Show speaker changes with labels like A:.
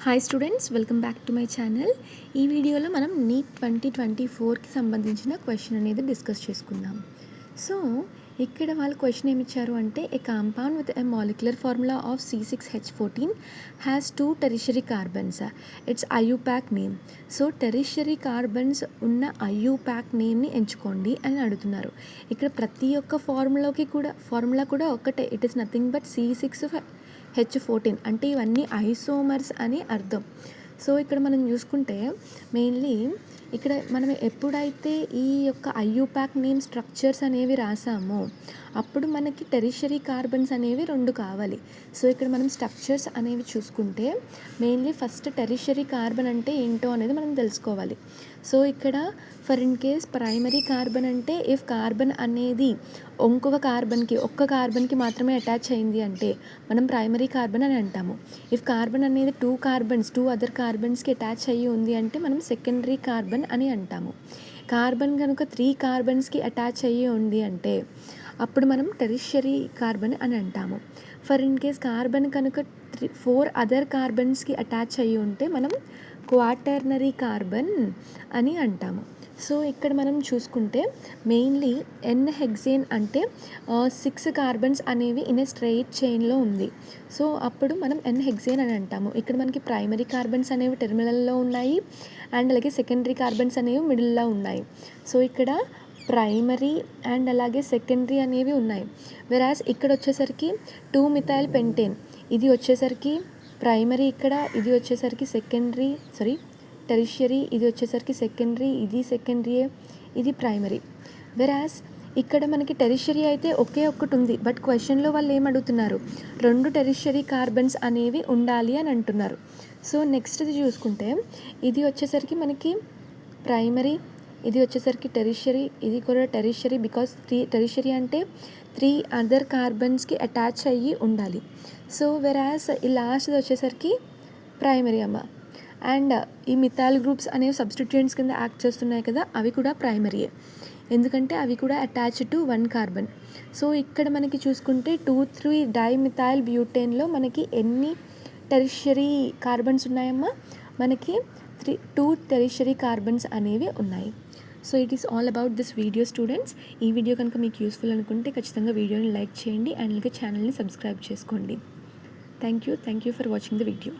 A: Hi students, welcome back to my channel. ఈ వీడియోలో మనం నీట్ 2024కి సంబంధించిన క్వశ్చన్ అనేది డిస్కస్ చేసుకుందాం. సో ఇక్కడ వాళ్ళు క్వశ్చన్ ఏమి ఇచ్చారు అంటే, a compound with a molecular formula of C6H14 has 2 tertiary carbons, its IUPAC name. So tertiary carbons ఉన్న ఐయుపాక్ నేమ్ని ఎంచుకోండి అని అడుగుతున్నారు. ఇక్కడ ప్రతి ఒక్క ఫార్ములా కూడా ఒకటే, it is nothing but C6H14, అంటే ఇవన్నీ ఐసోమర్స్ అని అర్థం. సో ఇక్కడ మనం చూసుకుంటే మెయిన్లీ ఇక్కడ మనం ఎప్పుడైతే ఈ యొక్క ఐయుపాక్ నేమ్ స్ట్రక్చర్స్ అనేవి రాసామో అప్పుడు మనకి టెరిషరీ కార్బన్స్ అనేవి 2 కావాలి. సో ఇక్కడ మనం స్ట్రక్చర్స్ అనేవి చూసుకుంటే మెయిన్లీ ఫస్ట్ టెరిషరీ కార్బన్ అంటే ఏంటో అనేది మనం తెలుసుకోవాలి. సో ఇక్కడ for in case primary carbon అంటే ఇఫ్ కార్బన్ అనేది ఒక్క కార్బన్కి మాత్రమే అటాచ్ అయింది అంటే మనం ప్రైమరీ కార్బన్ అని అంటాము. ఇఫ్ కార్బన్ అనేది 2 అదర్ కార్బన్స్కి అటాచ్ అయ్యి ఉంది అంటే మనం సెకండరీ కార్బన్ అని అంటాము. కార్బన్ కనుక 3 కార్బన్స్కి అటాచ్ అయ్యి ఉంది అంటే అప్పుడు మనం టెరిషరీ కార్బన్ అని అంటాము. ఫర్ ఇన్ కేస్ కార్బన్ కనుక 4 అదర్ కార్బన్స్కి అటాచ్ అయ్యి ఉంటే మనం క్వాటర్నరీ కార్బన్ అని అంటాము. సో ఇక్కడ మనం చూసుకుంటే మెయిన్లీ N-హెక్సేన్ అంటే 6 కార్బన్స్ అనేవి ఇన్ ఏ స్ట్రెయిట్ చైన్లో ఉంది. సో అప్పుడు మనం N-హెక్సేన్ అని అంటాము. ఇక్కడ మనకి ప్రైమరీ కార్బన్స్ అనేవి టెర్మినల్లో ఉన్నాయి అండ్ అలాగే సెకండరీ కార్బన్స్ అనేవి మిడిల్లో ఉన్నాయి. సో ఇక్కడ ప్రైమరీ అండ్ అలాగే సెకండరీ అనేవి ఉన్నాయి. వెరాజ్ ఇక్కడ వచ్చేసరికి 2-మిథైల్ పెంటేన్, ఇది వచ్చేసరికి ప్రైమరీ, ఇక్కడ ఇది వచ్చేసరికి టెరిషరీ, ఇది వచ్చేసరికి సెకండరీ, ఇది సెకండరీయే, ఇది ప్రైమరీ. వెరాజ్ ఇక్కడ మనకి టెరిషరీ అయితే ఒకే ఒక్కటి ఉంది, బట్ క్వశ్చన్లో వాళ్ళు ఏం అడుగుతున్నారు, 2 టెరిషరీ కార్బన్స్ అనేవి ఉండాలి అని అంటున్నారు. సో నెక్స్ట్ ఇది చూసుకుంటే ఇది వచ్చేసరికి మనకి ప్రైమరీ, ఇది వచ్చేసరికి టెరిషరీ, ఇది కూడా టెరిషరీ బికాస్ టెరిషరీ అంటే 3 అదర్ కార్బన్స్కి అటాచ్ అయ్యి ఉండాలి. సో వెరాజ్ ఈ లాస్ట్ది వచ్చేసరికి ప్రైమరీ అమ్మ. అండ్ ఈ మిథైల్ గ్రూప్స్ అనేవి సబ్స్టిట్యూయెంట్స్ కింద యాక్ట్ చేస్తున్నాయి కదా, అవి కూడా ప్రైమరీయే, ఎందుకంటే అవి కూడా అటాచ్ టు 1 కార్బన్. సో ఇక్కడ మనకి చూసుకుంటే 2,3 డైమిథైల్ బ్యూటేన్లో మనకి ఎన్ని టెరిషరీ కార్బన్స్ ఉన్నాయమ్మా, మనకి 2 టెరిషరీ కార్బన్స్ అనేవి ఉన్నాయి. So it is all about this video students. ఈ వీడియో కనుక మీకు యూస్ఫుల్ అనుకుంటే ఖచ్చితంగా వీడియోని లైక్ చేయండి అండ్ అలాగే ఛానల్ని సబ్స్క్రైబ్ చేసుకోండి. Thank you for watching the video.